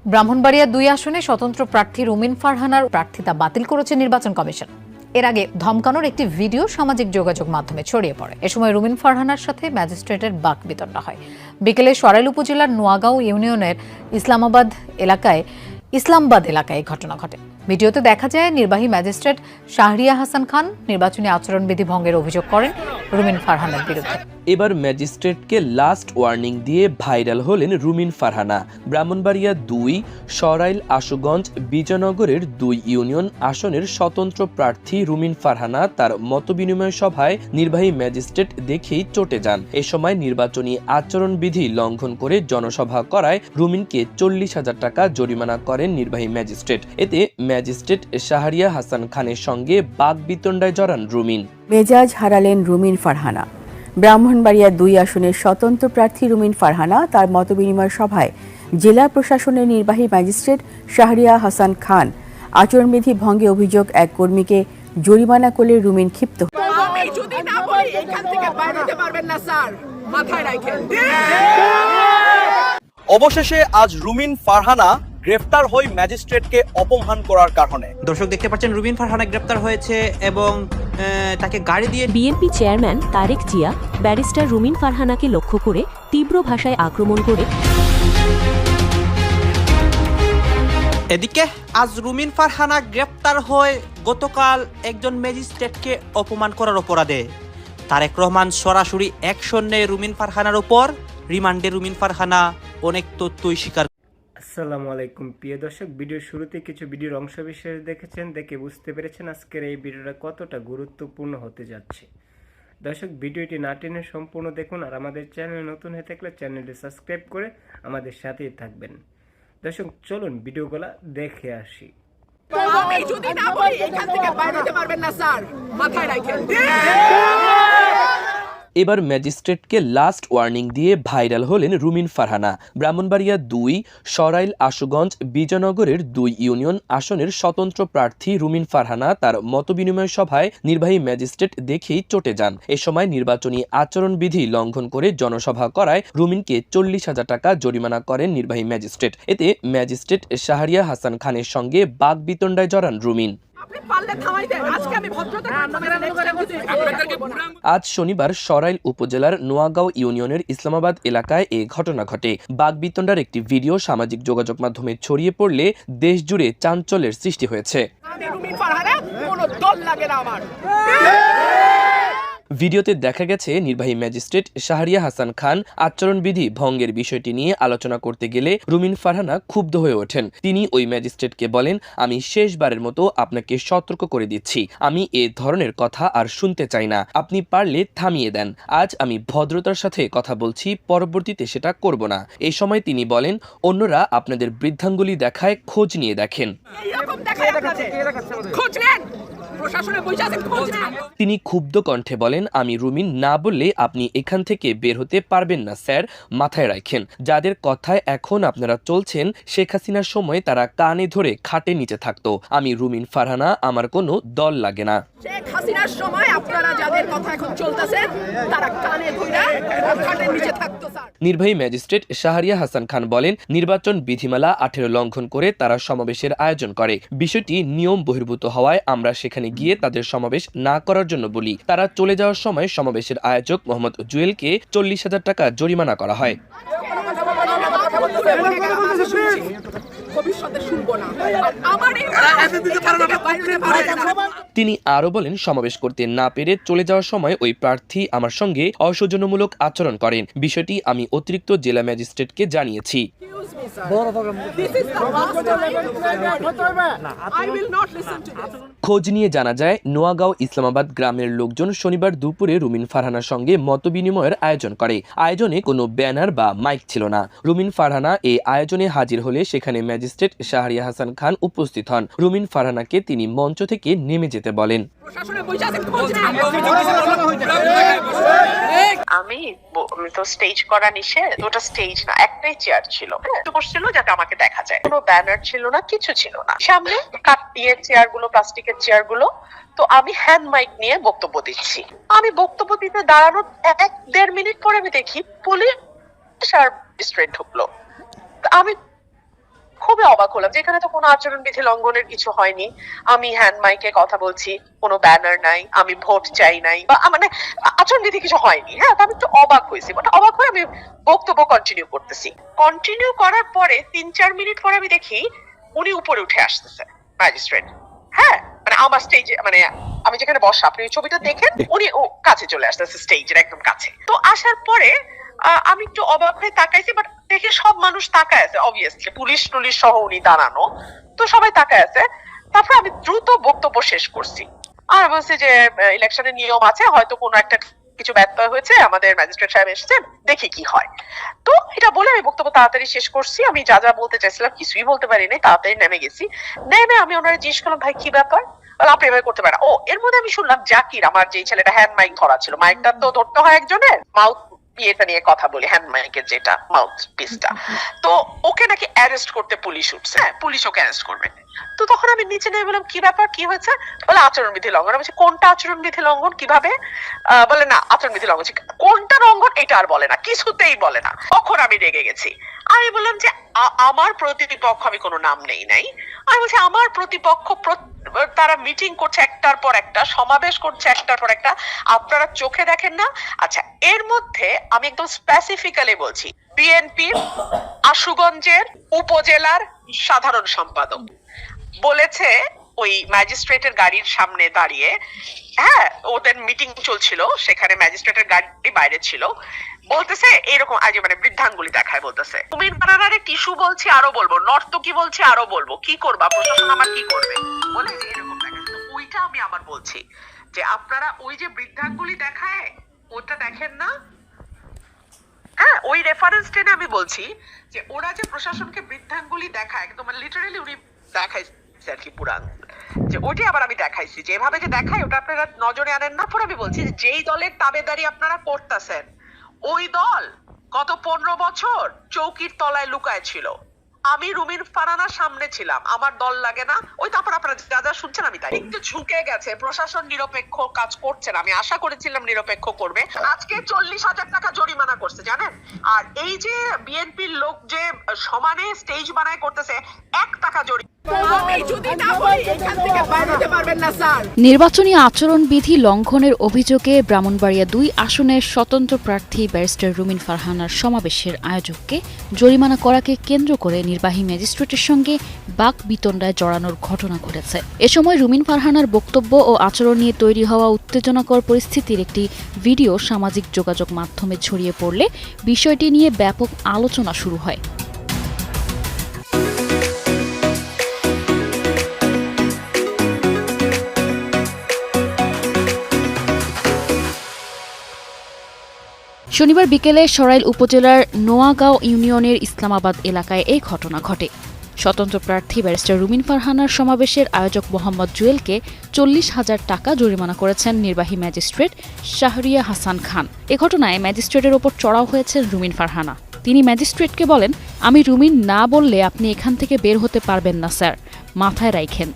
ব্রাহ্মণবাড়িয়া ২ আসনে স্বতন্ত্র প্রার্থী রুমিন ফারহানার প্রার্থিতা বাতিল করেছে নির্বাচন কমিশন। এর আগে ধমকানোর একটি ভিডিও সামাজিক যোগাযোগ মাধ্যমে ছড়িয়ে পড়ে। এ সময় রুমিন ফারহানার সাথে ম্যাজিস্ট্রেটের বাকবিতণ্ডা হয়। বিকেলে সরাইল উপজেলার নোয়াগাঁও ইউনিয়নের ইসলামাবাদ এলাকায় ঘটনা ঘটে। ভিডিওতে দেখা যায় নির্বাহী ম্যাজিস্ট্রেট শাহরিয়া হাসান খান নির্বাচনী আচরণবিধি ভঙ্গের অভিযোগ করেন রুমিন ফারহানার বিরুদ্ধে। এবার ম্যাজিস্ট্রেটকে লাস্ট ওয়ার্নিং দিয়ে ভাইরাল হলেন রুমিন ফারহানা। ব্রাহ্মণবাড়িয়া ২ সরাইল আশুগঞ্জ বিজয়নগরের ২ ইউনিয়ন আসনের স্বতন্ত্র প্রার্থী রুমিন ফারহানা তার মতবিনিময় সভায় নির্বাহী ম্যাজিস্ট্রেট দেখেই চটে যান। এ সময় নির্বাচনী আচরণবিধি লঙ্ঘন করে জনসভা করায় রুমিনকে ৪০,০০০ টাকা জরিমানা করেন নির্বাহী ম্যাজিস্ট্রেট। এতে ম্যাজিস্ট্রেট শাহরিয়া হাসান খানের সঙ্গে বাকবিতণ্ডায় জড়ান রুমিন। মেজাজ হারালেন রুমিন ফারহানা। ব্রাহ্মণবাড়িয়া ২ আসনের স্বতন্ত্র প্রার্থী রুমিন ফারহানা তার মতবিনিময় সভায় জেলা প্রশাসনের নির্বাহী ম্যাজিস্ট্রেট শাহরিয়া হাসান খান আচরণবিধি ভঙ্গে অভিযোগ এক কর্মীকে জরিমানা করলে রুমিন ক্ষিপ্ত। অবশেষে আজ রুমিন ফারহানা গ্রেফতার হয়ে ম্যাজিস্ট্রেটকে অপমান করার কারণে। দর্শক দেখতে পাচ্ছেন রুমিন ফারহানা গ্রেফতার হয়েছে এবং তাকে গাড়ি দিয়ে BNP chairman Tarique Zia barrister Rumin ফারহানাকে লক্ষ্য করে তীব্র ভাষায় আক্রমণ করে। এদিকে আজ রুমিন ফারহানা গ্রেফতার হয়ে গতকাল একজন ম্যাজিস্ট্রেটকে অপমান করার অপরাধে তারেক রহমান সরাসরি অ্যাকশন নেয় রুমিন ফারহানার উপর। রিমান্ডে রুমিন ফারহানা অনেক তথ্যই স্বীকার। আসসালামু আলাইকুম প্রিয় দর্শক, ভিডিওর শুরুতে কিছু ভিডিওর অংশ বিশেষ দেখেছেন, দেখে বুঝতে পেরেছেন আজকের এই ভিডিওটা কতটা গুরুত্বপূর্ণ হতে যাচ্ছে। দর্শক ভিডিওটি না টেনে সম্পূর্ণ দেখুন, আর আমাদের চ্যানেল নতুন হয়ে থাকলে চ্যানেলটি সাবস্ক্রাইব করে আমাদের সাথেই থাকবেন। দর্শক চলুন ভিডিওগুলো দেখে আসি। আমি যদি না বলি এখান থেকে বাইরে যেতে পারবেন না স্যার, মাথায় রাখেন। এবার ম্যাজিস্ট্রেটকে লাস্ট ওয়ার্নিং দিয়ে ভাইরাল হলেন রুমিন ফারহানা। ব্রাহ্মণবাড়িয়া ২ সরাইল আশুগঞ্জ বিজয়নগরের ২ ইউনিয়ন আসনের স্বতন্ত্র প্রার্থী রুমিন ফারহানা তার মতবিনিময় সভায় নির্বাহী ম্যাজিস্ট্রেট দেখেই চটে যান। এ সময় নির্বাচনী আচরণবিধি লঙ্ঘন করে জনসভা করায় রুমিনকে ৪০,০০০ টাকা জরিমানা করেন নির্বাহী ম্যাজিস্ট্রেট। এতে ম্যাজিস্ট্রেট শাহরিয়া হাসান খানের সঙ্গে বাকবিতণ্ডায় জড়ান রুমিন। আজ শনিবার সরাইল উপজেলার নোয়াগাঁও ইউনিয়নের ইসলামাবাদ এলাকায় এ ঘটনা ঘটে। বাকবিতণ্ডার একটি ভিডিও সামাজিক যোগাযোগ মাধ্যমে ছড়িয়ে পড়লে দেশ জুড়ে চাঞ্চল্যের সৃষ্টি হয়েছে। ভিডিওতে দেখা গেছে নির্বাহী ম্যাজিস্ট্রেট শাহরিয়া হাসান খান আচরণবিধি ভঙ্গের বিষয়টি নিয়ে আলোচনা করতে গেলে রুমিন ফারহানা ক্ষুব্ধ হয়ে ওঠেন। তিনি ওই ম্যাজিস্ট্রেটকে বলেন, আমি শেষবারের মতো আপনাকে সতর্ক করে দিচ্ছি, আমি এ ধরনের কথা আর শুনতে চাই না, আপনি পারলে থামিয়ে দেন। আজ আমি ভদ্রতার সাথে কথা বলছি, পরবর্তীতে সেটা করব না। এই সময় তিনি বলেন, অন্যরা আপনাদের বৃদ্ধাঙ্গুলি দেখায়, খোঁজ নিয়ে দেখেন। তিনি ক্ষুব্ধ কণ্ঠে বলেন, আমি রুমিন, না বললে আপনি এখান থেকে বের হতে পারবেন না স্যার, মাথায় রাখেন। যাদের কথায় এখন আপনারা চলছেন, শেখ হাসিনার সময় তারা কানে ধরে খাটের নিচে থাকতো। আমি রুমিন ফারহানা, আমার কোনো দল লাগে না। শেখ হাসিনার সময় আপনারা যাদের কথা এখন চলতেছেন তারা কানে ধরে খাটের নিচে থাকতো স্যার। নির্বাহী ম্যাজিস্ট্রেট শাহরিয়া হাসান খান বলেন, নির্বাচন বিধিমালা ১৮ লঙ্ঘন করে তারা সমাবেশের আয়োজন করে। বিষয়টি নিয়ম বহির্ভূত হওয়ায় আমরা সেখানে গিয়ে তাদের সমাবেশ না করার জন্য বলি। তারা চলে যাওয়ার সময় সমাবেশের আয়োজক মোহাম্মদ জুয়েলকে ৪০,০০০ টাকা জরিমানা করা হয়। তিনি আরো বলেন, সমাবেশ করতে না পেরে চলে যাওয়ার সময় ওই প্রার্থী আমার সঙ্গে অসৌজন্যমূলক আচরণ করেন। বিষয়টি আমি অতিরিক্ত জেলা ম্যাজিস্ট্রেটকে জানিয়েছি। খোঁজ নিয়ে জানা যায়, নোয়াগাঁও ইসলামাবাদ গ্রামের লোকজন শনিবার দুপুরে রুমিন ফারহানার সঙ্গে মতবিনিময়ের আয়োজন করে। আয়োজনে কোনো ব্যানার বা মাইক ছিল না। রুমিন ফারহানা এই আয়োজনে হাজির হলে সেখানে ম্যাজিস্ট্রেট শাহরিয়া হাসান খান উপস্থিত হন। রুমিন ফারহানাকে তিনি মঞ্চ থেকে নেমে যেতে বলেন। আমি তো স্টেজ করা নিষেধ, ওটা স্টেজ না, একটাই চেয়ার ছিল, বসছিল যাতে আমাকে দেখা যায়। কোনো ব্যানার ছিল না, কিছু ছিল না। সামনে কাঠের চেয়ার গুলো, প্লাস্টিকের চেয়ার গুলো। তো আমি হ্যান্ড মাইক নিয়ে বক্তব্য দিচ্ছি। আমি বক্তব্য দিতে দাঁড়ানোর ১-১.৫ মিনিট পরে আমি দেখি পুলিশ আর ম্যাজিস্ট্রেট ঢুকলো। আমি খুবই খুবই অবাক হলাম যে এখানে তো কোনো আচরণবিধি লঙ্ঘনের কিছু হয়নি। আমি হ্যান্ড মাইকে কথা বলছি, কোনো ব্যানার নাই, আমি ভোট চাই নাই, বা মানে আচরণবিধি কিছু হয়নি। হ্যাঁ, তো আমি একটু অবাক হয়েছি, বাট অবাক হয়ে আমি বক্তব্য কন্টিনিউ করতেছি। কন্টিনিউ করার পরে 3-4 মিনিট পরে আমি দেখি উনি উপরে উঠে আসতেছে, ম্যাজিস্ট্রেট। হ্যাঁ, মানে আমার স্টেজে, মানে আমি যেখানে বসা, আপনি ওই ছবিটা দেখেন, উনি কাছে চলে আসতেছে, স্টেজের একদম কাছে। তো আসার পরে আমি একটু অবাক হয়ে তাকাইছি, বাট দেখি সব মানুষ তাকায় আছে, অবভিয়াসলি পুলিশ টুলিশ সহ উনি দাঁড়ানো, তো সবাই তাকায় আছে। তারপরে আমি দ্রুত বক্তব্য শেষ করছি আর বলছি যে ইলেকশনের নিয়ম আছে, হয়তো কোনো একটা কিছু ব্যত্যয় হয়েছে, আমাদের ম্যাজিস্ট্রেট সাহেব এসেছেন, দেখি কি হয়। তো এটা বলে আমি বক্তব্য তাড়াতাড়ি শেষ করছি। আমি যা যা বলতে চাইছিলাম কিছুই বলতে পারিনি, তাড়াতাড়ি নেমে গেছি। নেমে আমি ওনারা জিজ্ঞেস করলাম, ভাই কি ব্যাপার? আপনি এভাবে করতে পারেন? ও, এর মধ্যে আমি শুনলাম জাকির, আমার যে ছেলেটা হ্যান্ড মাইক ধরা ছিল, মাইকটা তো ধরতে হয় একজনের, মাউথ এটা নিয়ে কথা বলি, হ্যান্ড মাইকের যেটা মাউথ পিসটা, তো ওকে নাকি অ্যারেস্ট করতে পুলিশ উঠছে। হ্যাঁ, পুলিশ ওকে অ্যারেস্ট করবে। তো তখন আমি নিচে নেমে বললাম, কি ব্যাপার, কি হয়েছে? বলে আচরণবিধি লঙ্ঘন। আমি বলছি, কোনটা আচরণবিধি লঙ্ঘন, কিভাবে? বলে না, আচরণবিধি লঙ্ঘন। কোনটা লঙ্ঘন এটা আর বলে না, কিছুতেই বলে না। তখন আমি রেগে গেছি। আমি বললাম যে আমার প্রতিপক্ষ, আমি কোনো নাম নেই নাই, আমি বলছি আমার প্রতিপক্ষ, তারা মিটিং করছে একটার পর একটা, সমাবেশ করছে একটার পর একটা, আপনারা চোখে দেখেন না? আচ্ছা, এর মধ্যে আমি একদম স্পেসিফিক্যালি বলছি, বিএনপির আশুগঞ্জের উপজেলার সাধারণ সম্পাদক বলেছে ওই ম্যাজিস্ট্রেটের গাড়ির সামনে দাঁড়িয়ে, হ্যাঁ ওদের মিটিং চলছিল, সেখানে ম্যাজিস্ট্রেটের গাড়ি বাইরে ছিল, বলতেছে এরকম, আজ মানে বৃদ্ধাঙ্গুলি দেখায়, বলতেছে কুমির বানানারে টিস্যু বলছি আরো বলবো, নর্তকী বলছি আরো বলবো, কি করবা প্রশাসন, আমার কি করবে, বলে যে এরকম দেখায়। তো ওইটা আমি আবার বলছি যে আপনারা ওই যে বৃদ্ধাঙ্গুলি দেখায় ওটা দেখেন না? হ্যাঁ, ওই রেফারেন্স টেনে আমি বলছি যে ওরা যে প্রশাসনকে বৃদ্ধাঙ্গুলি দেখায়, একদম মানে লিটারালি উনি দেখাইছে আর কি পুরান, যে ওইটাই আবার আমি দেখাইছি যে এভাবে যে দেখায় ওটা আপনারা নজরে আনেন না। পরে আমি বলছি যে যেই দলের তাবেদারি আপনারা করতেছেন, ওই দল গত 15 বছর চৌকির তলায় লুকায় ছিল। আমি রুমিন ফারহানার সামনে ছিলাম, আমার দল লাগে না? ওই তারপর আপনারা যা যা শুনছেন আমি তাই। একটু ঝুঁকে গেছে, প্রশাসন নিরপেক্ষ কাজ করছে না, আমি আশা করেছিলাম নিরপেক্ষ করবে। আজকে 40,000 টাকা জরিমানা করছে জানেন। আর এই যে বিএনপির লোক যে সমানে স্টেজ বানায় করতেছে, 1 টাকা জরিমানা। নির্বাচনী আচরণবিধি লঙ্ঘনের অভিযোগে ব্রাহ্মণবাড়িয়া 2 আসনের স্বতন্ত্র প্রার্থী ব্যারিস্টার রুমিন ফারহানার সমাবেশের আয়োজককে জরিমানা করাকে কেন্দ্র করে নির্বাহী ম্যাজিস্ট্রেটের সঙ্গে বাকবিতণ্ডায় জড়ানোর ঘটনা ঘটেছে। এ সময় রুমিন ফারহানার বক্তব্য ও আচরণ নিয়ে তৈরি হওয়া উত্তেজনাকর পরিস্থিতির একটি ভিডিও সামাজিক যোগাযোগ মাধ্যমে ছড়িয়ে পড়লে বিষয়টি নিয়ে ব্যাপক আলোচনা শুরু হয়। শনিবার বিকেলে সরাইল উপজেলার নোয়াগাঁও ইউনিয়নের ইসলামাবাদ এলাকায় এই ঘটনা ঘটে। স্বতন্ত্র প্রার্থী ব্যারিস্টার রুমিন ফারহানার সমাবেশের আয়োজক মোহাম্মদ জুয়েলকে 40,000 টাকা জরিমানা করেছেন নির্বাহী ম্যাজিস্ট্রেট শাহরিয়া হাসান খান। এ ঘটনায় ম্যাজিস্ট্রেটের ওপর চড়াও হয়েছেন রুমিন ফারহানা। তিনি ম্যাজিস্ট্রেটকে বলেন, আমি রুমিন না বললে আপনি এখান থেকে বের হতে পারবেন না স্যার, মাথায় রাখেন।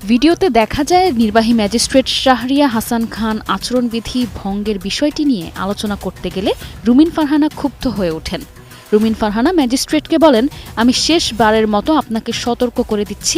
ভিডিওতে দেখা যায় নির্বাহী ম্যাজিস্ট্রেট শাহরিয়া হাসান খান আচরণবিধি ভঙ্গের বিষয়টি নিয়ে আলোচনা করতে গেলে রুমিন ফারহানা ক্ষুব্ধ হয়ে ওঠেন। রুমিন ফারহানা ম্যাজিস্ট্রেটকে বলেন, আমি শেষবারের মতো আপনাকে সতর্ক করে দিচ্ছি,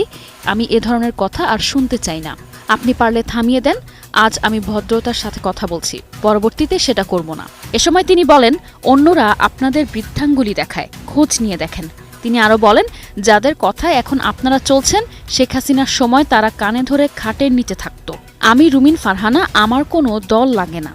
আমি এ ধরনের কথা আর শুনতে চাই না। আপনি পারলে থামিয়ে দেন, আজ আমি ভদ্রতার সাথে কথা বলছি, পরবর্তীতে সেটা করব না। এ সময় তিনি বলেন, অন্যরা আপনাদের বৃদ্ধাঙ্গুলি দেখায়, খোঁজ নিয়ে দেখেন। তিনি আরও বলেন, যাদের কথায় এখন আপনারা চলছেন, শেখ হাসিনার সময় তারা কানে ধরে খাটের নিচে থাকত। আমি রুমিন ফারহানা, আমার কোনো দল লাগে না।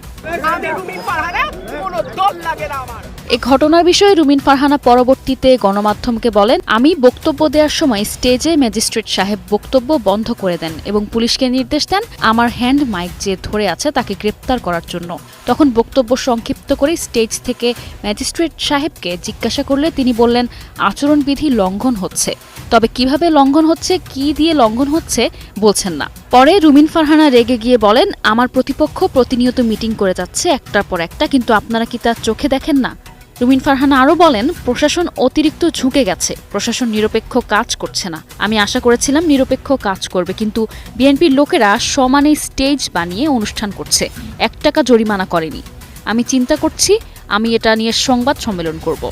এ ঘটনার বিষয়ে রুমিন ফারহানা পরবর্তীতে গণমাধ্যমকে বলেন, আমি বক্তব্য দেওয়ার সময় স্টেজে ম্যাজিস্ট্রেট সাহেব বক্তব্য বন্ধ করে দেন এবং পুলিশকে নির্দেশ দেন আমার হ্যান্ড মাইক যে ধরে আছে তাকে গ্রেপ্তার করার জন্য। তখন বক্তব্য সংক্ষিপ্ত করে স্টেজ থেকে ম্যাজিস্ট্রেট সাহেবকে জিজ্ঞাসা করলে তিনি বললেন, আচরণবিধি লঙ্ঘন হচ্ছে, তবে কিভাবে লঙ্ঘন হচ্ছে, কি দিয়ে লঙ্ঘন হচ্ছে বলছেন না। পরে রুমিন ফারহানা রেগে গিয়ে বলেন, আমার প্রতিপক্ষ প্রতিনিয়ত মিটিং করে যাচ্ছে একটার পর একটা, কিন্তু আপনারা কি তার চোখে দেখেন না? রুমিন ফারহানা আরও বলেন, প্রশাসন অতিরিক্ত ঝুঁকে গেছে, প্রশাসন নিরপেক্ষ কাজ করছে না। আমি আশা করেছিলাম নিরপেক্ষ কাজ করবে, কিন্তু বিএনপির লোকেরা সমানে স্টেজ বানিয়ে অনুষ্ঠান করছে, 1 টাকা জরিমানা করেনি। আমি চিন্তা করছি, আমি এটা নিয়ে সংবাদ সম্মেলন করব।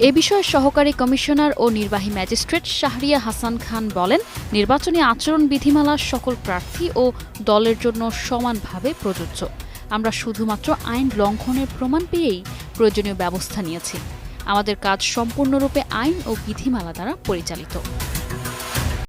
এ বিষয়ে সহকারী কমিশনার ও নির্বাহী ম্যাজিস্ট্রেট শাহরিয়া হাসান খান বলেন, নির্বাচনী আচরণ বিধিমালা সকল প্রার্থী ও দলের জন্য সমানভাবে প্রযোজ্য। আমরা শুধুমাত্র আইন লঙ্ঘনের প্রমাণ পেয়েই প্রয়োজনীয় ব্যবস্থা নিয়েছি। আমাদের কাজ সম্পূর্ণরূপে আইন ও বিধিমালা দ্বারা পরিচালিত।